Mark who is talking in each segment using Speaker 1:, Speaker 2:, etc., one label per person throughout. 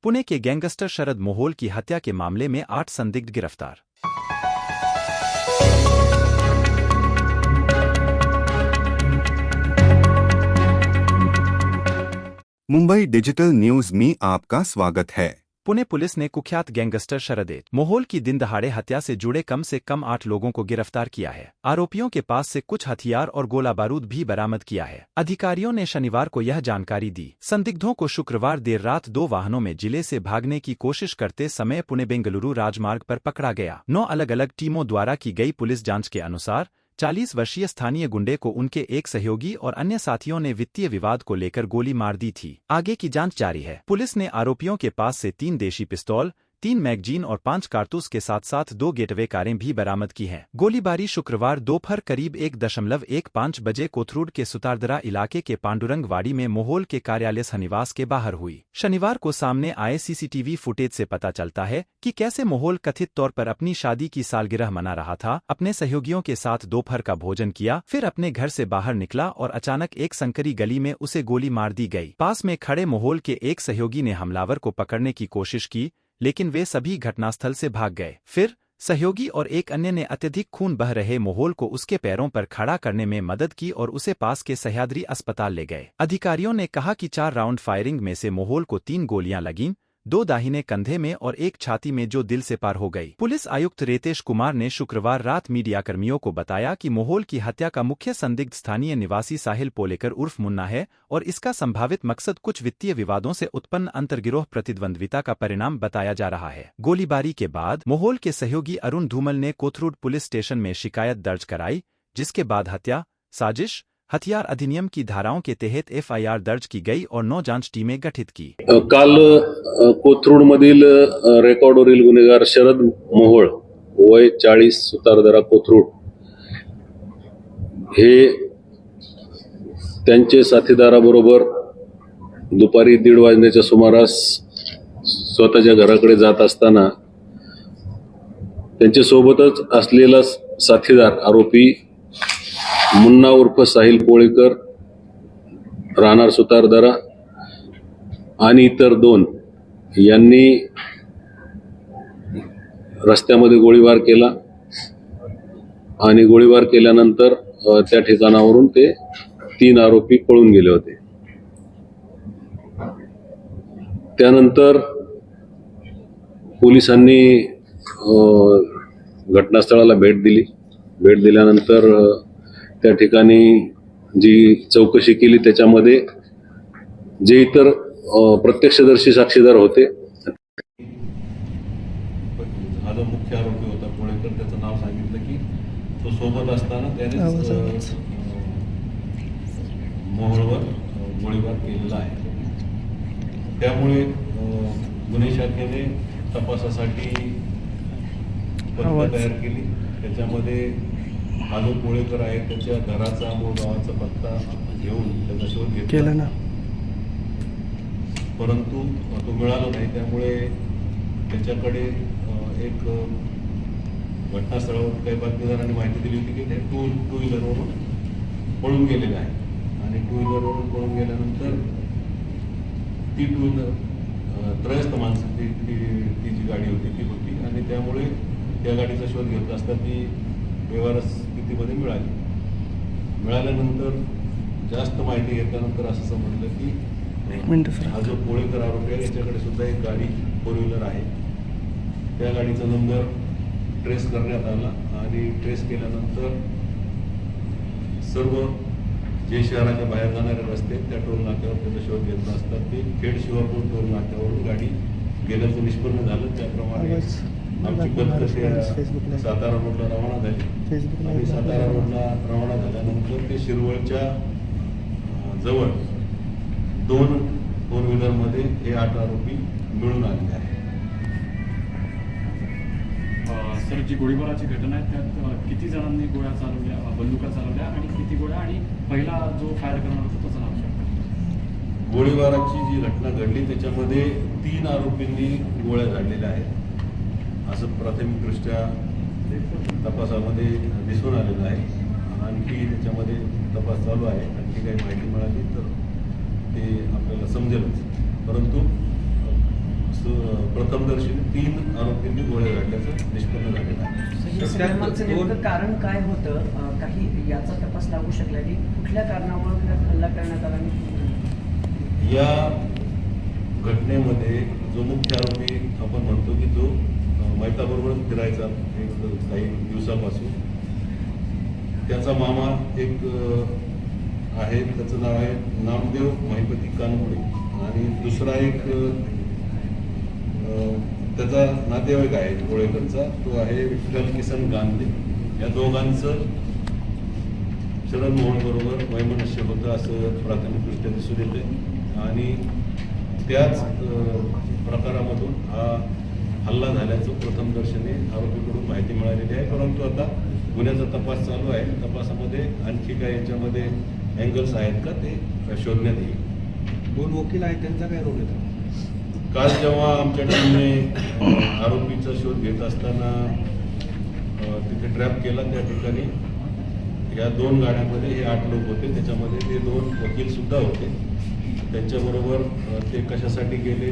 Speaker 1: पुणे के gangster Sharad मोहोल की हत्या के मामले में 8 संदिग्ध गिरफ्तार।
Speaker 2: मुंबई डिजिटल न्यूज में आपका स्वागत है।
Speaker 1: पुणे पुलिस ने कुख्यात गैंगस्टर शरद मोहोल की दिन दहाड़े हत्या से जुड़े कम से कम 8 लोगों को गिरफ्तार किया है। आरोपियों के पास से कुछ हथियार और गोला बारूद भी बरामद किया है। अधिकारियों ने शनिवार को यह जानकारी दी। संदिग्धों को शुक्रवार देर रात 2 वाहनों में जिले से भागने की कोशिश करते समय पुणे बेंगलुरु राजमार्ग पर पकड़ा गया। 9 अलग अलग टीमों द्वारा की गई पुलिस जांच के अनुसार 40 वर्षीय स्थानीय गुंडे को उनके एक सहयोगी और अन्य साथियों ने वित्तीय विवाद को लेकर गोली मार दी थी। आगे की जांच जारी है। पुलिस ने आरोपियों के पास से 3 देशी पिस्तौल, 3 मैगजीन और 5 कारतूस के साथ साथ 2 गेटवे कारें भी बरामद की हैं। गोलीबारी शुक्रवार दोपहर करीब 1:15 बजे कोथरूड के सुतारदरा इलाके के पांडुरंग वाड़ी में मोहोल के कार्यालय निवास के बाहर हुई। शनिवार को सामने आए सीसीटीवी फुटेज से पता चलता है कि कैसे मोहोल कथित तौर पर अपनी शादी की सालगिरह मना रहा था, अपने सहयोगियों के साथ दोपहर का भोजन किया, फिर अपने घर से बाहर निकला और अचानक एक संकरी गली में उसे गोली मार दी गई। पास में खड़े मोहोल के एक सहयोगी ने हमलावर को पकड़ने की कोशिश की, लेकिन वे सभी घटनास्थल से भाग गए। फिर सहयोगी और एक अन्य ने अत्यधिक खून बह रहे मोहोल को उसके पैरों पर खड़ा करने में मदद की और उसे पास के सह्याद्री अस्पताल ले गए। अधिकारियों ने कहा कि 4 राउंड फायरिंग में से मोहोल को 3 गोलियां लगीं, 2 दाहिने कंधे में और 1 छाती में, जो दिल से पार हो गई। पुलिस आयुक्त रितेश कुमार ने शुक्रवार रात मीडियाकर्मियों को बताया कि मोहोल की हत्या का मुख्य संदिग्ध स्थानीय निवासी साहिल पोलेकर उर्फ मुन्ना है और इसका संभावित मकसद कुछ वित्तीय विवादों से उत्पन्न अंतर्गिरोह प्रतिद्वंद्विता का परिणाम बताया जा रहा है। गोलीबारी के बाद मोहोल के सहयोगी अरुण धूमल ने कोथरूड पुलिस स्टेशन में शिकायत दर्ज कराई, जिसके बाद हत्या, साजिश, हथियार अधिनियम की धाराओं के तहत एफआईआर दर्ज की गई और 9 जांच टीमें गठित की।
Speaker 3: काल कोथरूड मधील रेकॉर्डवरील गुन्हेगार शरद मोहोळ वय 40 सुतारदरा कोथरूड हे त्यांचे साथीदाराबरोबर दुपारी 1:30 वाजण्याच्या सुमारास स्वतःच्या घराकडे जात असताना त्यांच्या सोबतच असलेला साथीदार आरोपी मुन्ना उर्फ साहिल पोळेकर राहणार सुतारदरा आणि इतर 2 यांनी रस्त्यामध्ये गोळीबार केला आणि गोळीबार केल्यानंतर त्या ठिकाणावरून ते 3 आरोपी पळून गेले होते। त्यानंतर पोलिसांनी घटनास्थळाला भेट दिली। भेट दिल्यानंतर त्या ठिकाणी जी चौकशी केली त्याच्यामध्ये जे इतर प्रत्यक्षदर्शी साक्षीदार होते,
Speaker 4: हा जो मुख्य आरोपी होता पोळेकर, त्याचं नाव सांगितलं की तो सोबत असताना त्याने मोहोळवर गोळीबार केलेला आहे। त्यामुळे गुन्हे शाखेने तपासासाठी पथकं तयार केली। त्याच्यामध्ये हा जो पोळेकर आहे त्याच्या घराचा मूळ गावाचा पत्ता घेऊन त्याचा शोध घेतला, परंतु तो मिळाला नाही। त्यामुळे त्याच्याकडे एक घटनास्थळावर काही बातमीदारांनी माहिती दिली होती की ते टू व्हीलरवरून पळून गेलेले आहे आणि 2 व्हीलरवरून पळून गेल्यानंतर ती 2 व्हीलर त्रयस्थ माणसं ती जी गाडी होती ती होती आणि त्यामुळे त्या गाडीचा शोध घेत असता ती व्यवहार स्थितीमध्ये मिळाल्यानंतर जास्त माहिती घेतल्यानंतर असं समजलं की हा जो पोळेकर आरोपी आहे याच्याकडे सुद्धा एक गाडी 4 व्हीलर आहे। त्या गाडीचा नंबर ट्रेस करण्यात आला आणि ट्रेस केल्यानंतर सर्व जे शहराच्या बाहेर जाणारे रस्ते त्या टोल नाक्यावर त्याचा शोध घेतला असता ते खेड शिवापूर टोल नाक्यावरून गाडी गेल्याचं निष्पन्न झालं। त्याप्रमाणे आमची पथकं सातारा रोडला रवाना झाली आणि सातारा रोडला रवाना झाल्यानंतर ते शिरवळच्या जवळ 2 व्हीलरमध्ये हे 8 आरोपी मिळून आलेले आहेत।
Speaker 5: सर, जी गोळीबाराची घटना आहे त्यात किती जणांनी गोळ्या चालवल्या, बंदुका चालवल्या आणि किती गोळ्या, आणि पहिला जो फायर करणार होता त्याचं नाव सांगा।
Speaker 4: गोळीबाराची जी घटना घडली त्याच्यामध्ये 3 आरोपींनी गोळ्या झाडलेल्या आहेत असं प्राथमिकदृष्ट्या तपासामध्ये दिसून आलेलं आहे। आणखी त्याच्यामध्ये तपास चालू आहे। आणखी काही माहिती मिळाली तर ते आपल्याला समजेलच, परंतु
Speaker 3: प्रथमदर्शनी 3 आरोपींनी गोळ्या घातल्याचं निष्पन्न झालेलं आहे.
Speaker 6: हे सगळ्यामागचं नेमकं कारण काय होतं? काही याचा तपास लागू शकला की कुठल्या कारणामुळे हल्ला करण्यात आला आणि
Speaker 3: या घटनेमध्ये जो मुख्य आरोपी आपण म्हणतो की जो मैताबरोबर फिरायचा काही दिवसापासून, त्याचा मामा एक आहे, त्याचं नाव आहे नामदेव महिपती कानपुडे, आणि दुसरा एक त्याचा नातेवाईक आहे कोळेकरचा, तो आहे विठ्ठल किसन गांधे. या दोघांचं शरद मोहन बरोबर वैमनस्य होतं असं प्राथमिकदृष्ट्या दिसून येते, आणि त्याच प्रकारामधून हा हल्ला झाल्याचं प्रथमदर्शनी आरोपीकडून माहिती मिळालेली आहे. परंतु आता गुन्ह्याचा तपास चालू आहे. तपासामध्ये आणखी काय याच्यामध्ये अँगल्स आहेत का ते शोधण्यात येईल.
Speaker 7: 2 वकील आहेत, त्यांचा काय रोल आहे?
Speaker 3: काल जेव्हा आमच्या टीमने आरोपीचा शोध घेत असताना तिथे ट्रॅप केला, त्या ठिकाणी या 2 गाड्यांमध्ये हे 8 लोक होते, त्याच्यामध्ये ते 2 वकील सुद्धा होते. त्यांच्याबरोबर ते कशासाठी गेले,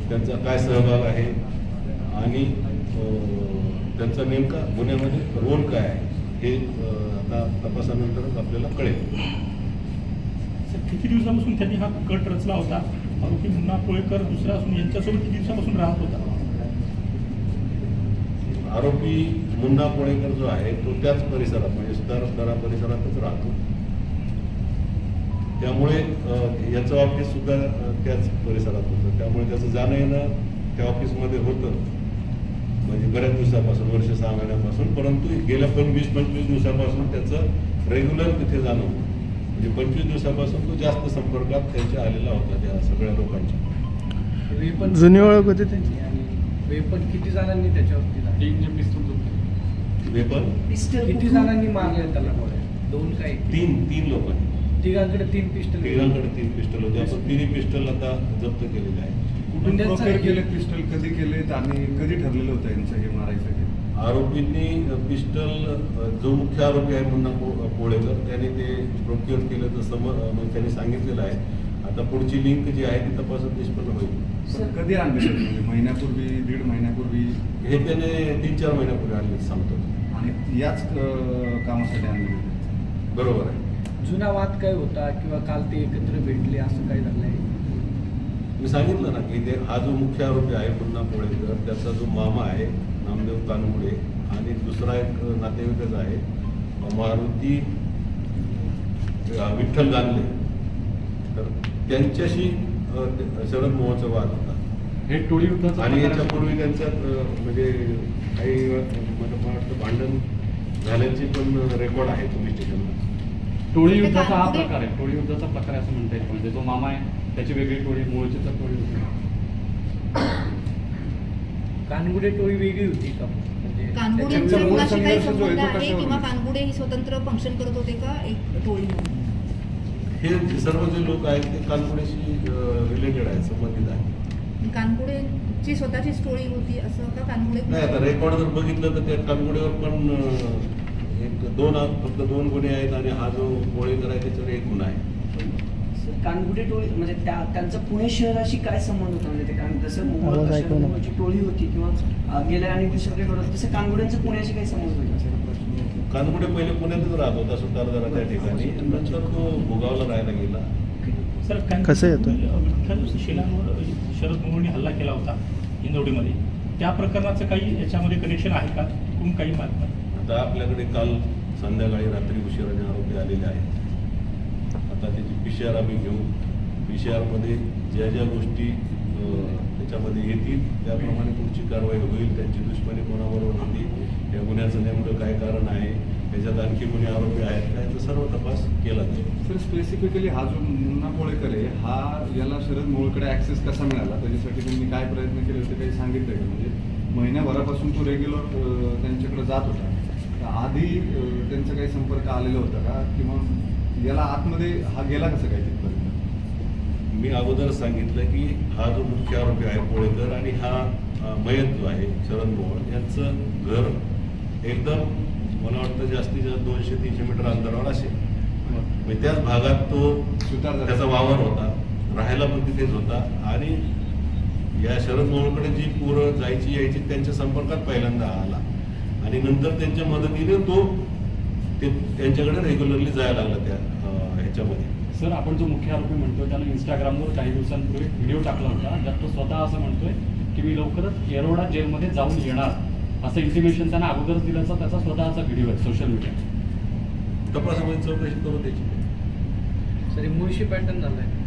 Speaker 3: त्यांचा काय सहभाग आहे आणि त्यांचा नेमका गुन्ह्यामध्ये रोल काय आहे हे आता तपासानंतरच आपल्याला कळेल.
Speaker 8: सर, किती दिवसापासून त्यांनी हा कट रचला होता? आरोपी मुन्ना कोळेकर दुसरा असून यांच्यासोबत किती दिवसापासून राहत होता?
Speaker 3: आरोपी मुन्ना कोळेकर जो आहे तो त्याच परिसरात म्हणजे सुधारदरा परिसरातच राहतो. त्यामुळे याचं ऑफिस सुद्धा त्याच परिसरात होतं, त्यामुळे त्याचं जाणं येणं त्या ऑफिसमध्ये होतं म्हणजे बऱ्याच दिवसापासून, वर्ष 6 महिन्यापासून. परंतु गेल्या 20-25 दिवसापासून त्याचं रेग्युलर तिथे जाणं होतं, म्हणजे 25 दिवसापासून तो जास्त संपर्कात त्यांच्या आलेला होता त्या सगळ्या लोकांच्या.
Speaker 6: वेपन
Speaker 7: जुनी ओळख होती
Speaker 6: त्यांची, आणि वेपन किती जणांनी त्याच्यावरती लागले?
Speaker 5: एक जे पिस्तूल होते
Speaker 3: वेपन
Speaker 6: पिस्टल किती जणांनी मारले त्याला गोळ्या? 2 काय?
Speaker 3: 3 लोकांनी,
Speaker 6: तिघांकडे 3 पिस्टल.
Speaker 3: तिघांकडे 3 पिस्टल होते. आपण 3 पिस्टल आता जप्त केलेले आहे.
Speaker 7: कुठून प्रोक्युअर केले पिस्टल, कधी केलेत आणि कधी ठरलेलं होतं यांचं हे मारायचं हे?
Speaker 3: आरोपींनी पिस्टल, जो मुख्य आरोपी आहे मुन्ना कोळेकर, त्याने ते प्रोक्युअर केलं म्हणजे त्यांनी सांगितलेलं आहे. आता पुढची लिंक जी आहे ती तपासात निष्पन्न होईल.
Speaker 7: कधी आणलेलं म्हणजे महिन्यापूर्वी, 1.5 महिन्यापूर्वी?
Speaker 3: हे त्याने 3-4 महिन्यापूर्वी आणले सांगतो.
Speaker 7: आणि याच कामासाठी आणलेलं?
Speaker 3: बरोबर आहे.
Speaker 6: जुना वाद काय होता किंवा काल ते एकत्र भेटले असं काय झालंय?
Speaker 3: मी सांगितलं ना की हा जो मुख्य आरोपी आहे मुन्ना कोळेकर, त्याचा जो मामा आहे नामदेव कानपुडे, आणि दुसरा एक नातेवाईकच आहे मारुती विठ्ठल गांधे, तर त्यांच्याशी शरद मोहनचा वाद होता.
Speaker 5: हे टोळी युद्धाचा
Speaker 3: आणि
Speaker 5: प्रकार
Speaker 3: याच्यापूर्वी त्यांच्यात म्हणजे काही मला वाटतं भांडण झाल्याचे पण रेकॉर्ड आहे पोलीस स्टेशनला.
Speaker 5: टोळी युद्धाचा हा प्रकार आहे. टोळी युद्धाचा प्रकार आहे असं म्हणता येईल. म्हणजे जो मामा आहे त्याची वेगळी टोळी, मूळची तर टोळी होती.
Speaker 6: कानगुडे टोळी वेगळी होती का? म्हणजे
Speaker 9: कानगुडेंचा
Speaker 6: त्याच्यामुळे
Speaker 9: मुलाशी काही
Speaker 7: संघर्ष जो
Speaker 9: संबंध
Speaker 7: आहे तो
Speaker 9: आहे
Speaker 7: कशावर
Speaker 9: किंवा
Speaker 7: होतो?
Speaker 9: कानगुडे ही स्वतंत्र फंक्शन करत होते का एक टोळी म्हणून?
Speaker 3: हे सर्व जे लोक आहेत ते कानपुडेशी रिलेटेड आहेत, संबंधित आहेत.
Speaker 9: कानगुडेंची स्वतःची टोळी होती असं का? कानगुडे
Speaker 3: नाही, आता रेकॉर्ड जर बघितलं तर त्या कानपुडेवर पण फक्त 2 गुन्हे आहेत, आणि हा जो कोळेकर आहे त्याच्यावर 1 गुन्हा आहे.
Speaker 6: कानगुडे टोळी म्हणजे त्यांचा पुणे शहराशी काय संबंध होता? म्हणजे ते जसं मुंबईची टोळी होती किंवा गेल्या आणि दुसरीकडे तसं कानगुड्यांचं पुण्याशी काही संबंध होता?
Speaker 3: कानपुडे पहिले पुण्यातच राहत होता सुतारदरा त्या ठिकाणी, नंतर तो भोगावला राहायला गेला.
Speaker 8: सर,
Speaker 7: कसं येतं?
Speaker 8: विठ्ठल शिलांवर शरद मोहननी हल्ला केला होता इंदोरीमध्ये, त्या प्रकरणाचं काही याच्यामध्ये कनेक्शन आहे का? तिकडून काही माहिती नाही.
Speaker 3: आता आपल्याकडे काल संध्याकाळी रात्री उशिराने आरोपी आलेले आहेत. आता त्याची PCR आम्ही घेऊ. PCR मध्ये ज्या गोष्टी त्याच्यामध्ये येतील त्याप्रमाणे पुढची कारवाई होईल. त्यांची दुश्मनी कोणाबरोबर होती, या गुन्ह्याचं नेमकं काय कारण आहे, त्याच्यात आणखी कोणी आरोपी आहेत का, याचा सर्व तपास केला जाईल.
Speaker 7: सर, स्पेसिफिकली हा जो मुन्ना कोळेकर आहे, हा याला शरद मोहोळकडे ऍक्सेस कसा मिळाला, त्याच्यासाठी त्यांनी काय प्रयत्न केले होते काही सांगितलं का? म्हणजे महिन्याभरापासून तो रेग्युलर त्यांच्याकडे जात होता, आधी त्यांचा काही संपर्क आलेला होता का, किंवा याला आतमध्ये हा गेला कसं काय तिथपर्यंत?
Speaker 3: मी अगोदर सांगितलं की हा जो मुख्य आरोपी आहे कोळेकर आणि हा मयत जो आहे शरद मोहोळ, यांचं घर एकदम मला वाटतं जास्तीत जास्त 200-300 मीटर अंतरावर असेल. म्हणजे त्याच भागात तो
Speaker 7: सुतारदरा
Speaker 3: त्याचा वावर होता, राहायला पण तिथेच होता, आणि या शरद मोहोळकडे जी पोरं जायची यायची त्यांच्या संपर्कात पहिल्यांदा आला आणि नंतर त्यांच्या मदतीने तो त्यांच्याकडे रेग्युलरली जायला लागला त्या ह्याच्यामध्ये.
Speaker 5: सर, आपण जो मुख्य आरोपी म्हणतोय त्यानं इंस्टाग्रामवर काही दिवसांपूर्वी व्हिडिओ टाकला होता ज्यात तो स्वतः असं म्हणतोय की मी लवकरच येरोडा जेलमध्ये जाऊन येणार असं इंटिमेशन त्यांना अगोदरच दिल्याचा त्याचा स्वतःचा व्हिडिओ आहे सोशल मीडिया.
Speaker 3: तपासामध्ये चौकशी करू त्याची.
Speaker 6: सर, मुळशी पॅटर्न झालाय.